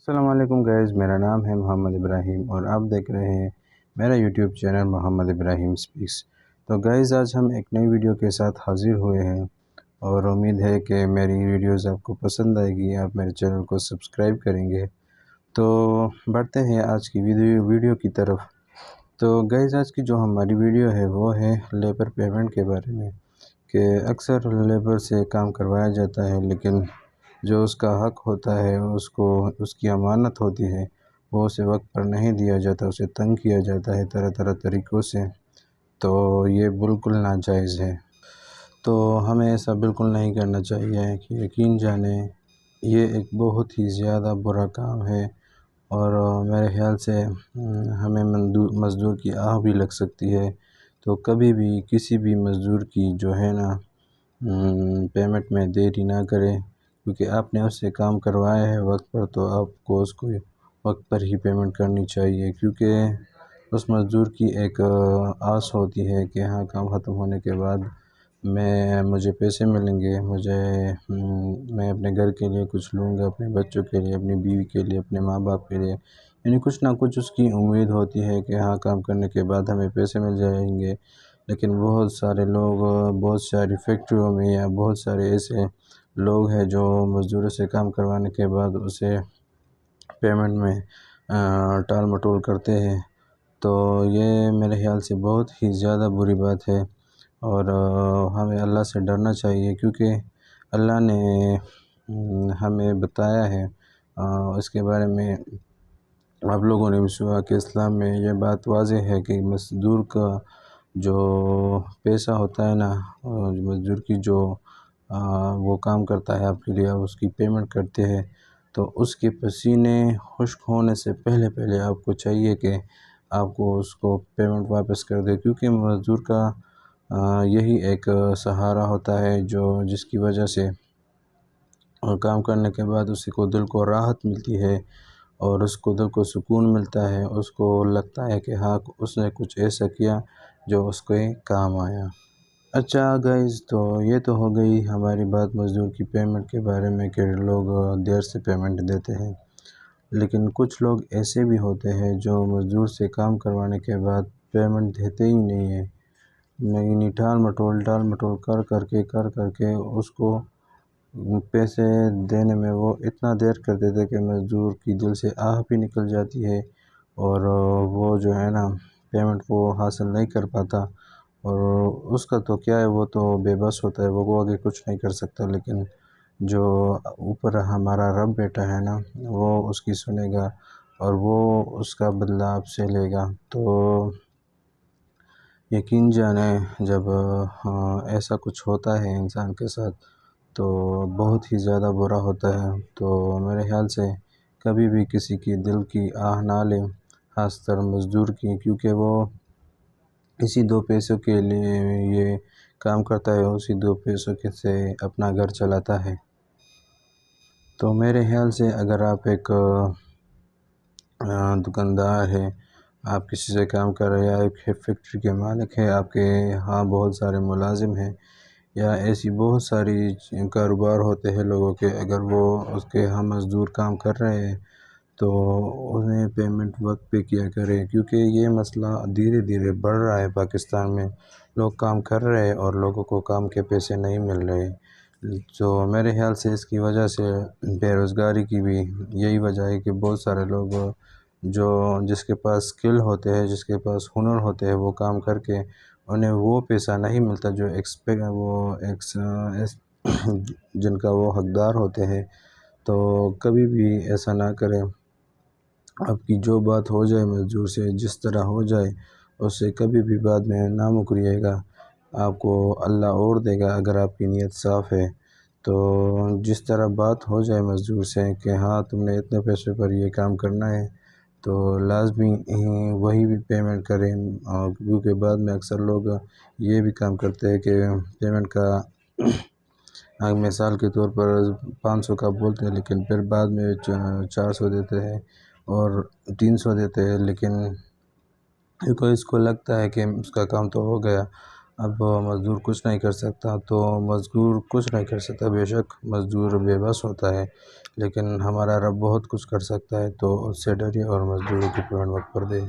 السلام علیکم گائز، میرا نام ہے محمد ابراہیم اور آپ دیکھ رہے ہیں میرا یوٹیوب چینل محمد ابراہیم سپیکس۔ تو گائز آج ہم ایک نئی ویڈیو کے ساتھ حاضر ہوئے ہیں اور امید ہے کہ میری ویڈیوز آپ کو پسند آئے گی، آپ میرے چینل کو سبسکرائب کریں گے۔ تو بڑھتے ہیں آج کی ویڈیو کی طرف۔ تو گائز آج کی جو ہماری ویڈیو ہے وہ ہے لیبر پیمنٹ کے بارے میں، کہ اکثر لیبر سے کام کروایا جاتا ہے لیکن جو اس کا حق ہوتا ہے، اس کی امانت ہوتی ہے، وہ اسے وقت پر نہیں دیا جاتا، اسے تنگ کیا جاتا ہے طرح طریقوں سے۔ تو یہ بالکل ناجائز ہے، تو ہمیں ایسا بالکل نہیں کرنا چاہیے کہ یقین جانیں یہ ایک بہت ہی زیادہ برا کام ہے اور میرے خیال سے ہمیں مزدور کی آہ بھی لگ سکتی ہے۔ تو کبھی بھی کسی بھی مزدور کی جو ہے نا پیمنٹ میں دیری نہ کرے، کیونکہ آپ نے اس سے کام کروایا ہے وقت پر، تو آپ کو اس کو وقت پر ہی پیمنٹ کرنی چاہیے، کیونکہ اس مزدور کی ایک آس ہوتی ہے کہ ہاں کام ختم ہونے کے بعد مجھے پیسے ملیں گے، میں اپنے گھر کے لیے کچھ لوں گا، اپنے بچوں کے لیے، اپنی بیوی کے لیے، اپنے ماں باپ کے لیے، یعنی کچھ نہ کچھ اس کی امید ہوتی ہے کہ ہاں کام کرنے کے بعد ہمیں پیسے مل جائیں گے۔ لیکن بہت سارے لوگ بہت ساری فیکٹریوں میں یا بہت سارے ایسے لوگ ہیں جو مزدوروں سے کام کروانے کے بعد اسے پیمنٹ میں ٹال مٹول کرتے ہیں۔ تو یہ میرے خیال سے بہت ہی زیادہ بری بات ہے اور ہمیں اللہ سے ڈرنا چاہیے، کیونکہ اللہ نے ہمیں بتایا ہے اس کے بارے میں۔ آپ لوگوں نے بھی سنا کہ اسلام میں یہ بات واضح ہے کہ مزدور کا جو پیسہ ہوتا ہے نا، مزدور کی جو وہ کام کرتا ہے آپ کے لیے، آپ اس کی پیمنٹ کرتے ہیں، تو اس کے پسینے خشک ہونے سے پہلے آپ کو چاہیے کہ آپ کو اس کو پیمنٹ واپس کر دے، کیونکہ مزدور کا یہی ایک سہارا ہوتا ہے جس کی وجہ سے کام کرنے کے بعد اس کو دل کو راحت ملتی ہے اور اس کو دل کو سکون ملتا ہے، اس کو لگتا ہے کہ ہاں اس نے کچھ ایسا کیا جو اس کے کام آیا۔ اچھا گائز، تو یہ تو ہو گئی ہماری بات مزدور کی پیمنٹ کے بارے میں کہ لوگ دیر سے پیمنٹ دیتے ہیں، لیکن کچھ لوگ ایسے بھی ہوتے ہیں جو مزدور سے کام کروانے کے بعد پیمنٹ دیتے ہی نہیں ہیں، یعنی ٹال مٹول کر کے اس کو پیسے دینے میں وہ اتنا دیر کر دیتے کہ مزدور کی دل سے آہ بھی نکل جاتی ہے اور وہ جو ہے نا پیمنٹ وہ حاصل نہیں کر پاتا، اور اس کا تو کیا ہے، وہ تو بے بس ہوتا ہے، وہ آگے کچھ نہیں کر سکتا، لیکن جو اوپر ہمارا رب بیٹا ہے نا، وہ اس کی سنے گا اور وہ اس کا بدلہ آپ سے لے گا۔ تو یقین جانیں جب ایسا کچھ ہوتا ہے انسان کے ساتھ تو بہت ہی زیادہ برا ہوتا ہے۔ تو میرے خیال سے کبھی بھی کسی کی دل کی آہ نہ لیں، خاص طر مزدور کی، کیونکہ وہ اسی دو پیسوں کے لیے یہ کام کرتا ہے، اسی دو پیسوں سے اپنا گھر چلاتا ہے۔ تو میرے خیال سے اگر آپ ایک دکاندار ہے، آپ کسی سے کام کر رہے ہیں، یا ایک فیکٹری کے مالک ہے، آپ کے ہاں بہت سارے ملازم ہیں یا ایسی بہت ساری کاروبار ہوتے ہیں لوگوں کے، اگر وہ اس کے ہاں مزدور کام کر رہے ہیں تو انہیں پیمنٹ وقت پہ کیا کرے، کیونکہ یہ مسئلہ دھیرے دھیرے بڑھ رہا ہے پاکستان میں، لوگ کام کر رہے ہیں اور لوگوں کو کام کے پیسے نہیں مل رہے۔ تو میرے خیال سے اس کی وجہ سے بے روزگاری کی بھی یہی وجہ ہے کہ بہت سارے لوگ جس کے پاس اسکل ہوتے ہیں، جس کے پاس ہنر ہوتے ہیں، وہ کام کر کے انہیں وہ پیسہ نہیں ملتا جو جن کا وہ حقدار ہوتے ہیں۔ تو کبھی بھی ایسا نہ کریں، آپ کی جو بات ہو جائے مزدور سے، جس طرح ہو جائے، اس سے کبھی بھی بعد میں نہ مکریے گا، آپ کو اللہ اور دے گا اگر آپ کی نیت صاف ہے۔ تو جس طرح بات ہو جائے مزدور سے کہ ہاں تم نے اتنے پیسے پر یہ کام کرنا ہے، تو لازمی وہی بھی پیمنٹ کریں، کیونکہ بعد میں اکثر لوگ یہ بھی کام کرتے ہیں کہ پیمنٹ کا مثال کے طور پر 500 کا بولتے ہیں، لیکن پھر بعد میں 400 دیتے ہیں اور 300 دیتے ہیں، لیکن اس کو لگتا ہے کہ اس کا کام تو ہو گیا اب مزدور کچھ نہیں کر سکتا، تو مزدور کچھ نہیں کر سکتا، بے شک مزدور بے بس ہوتا ہے، لیکن ہمارا رب بہت کچھ کر سکتا ہے، تو اس سے ڈریے اور مزدوروں کی پیمنٹ وقت پر دے۔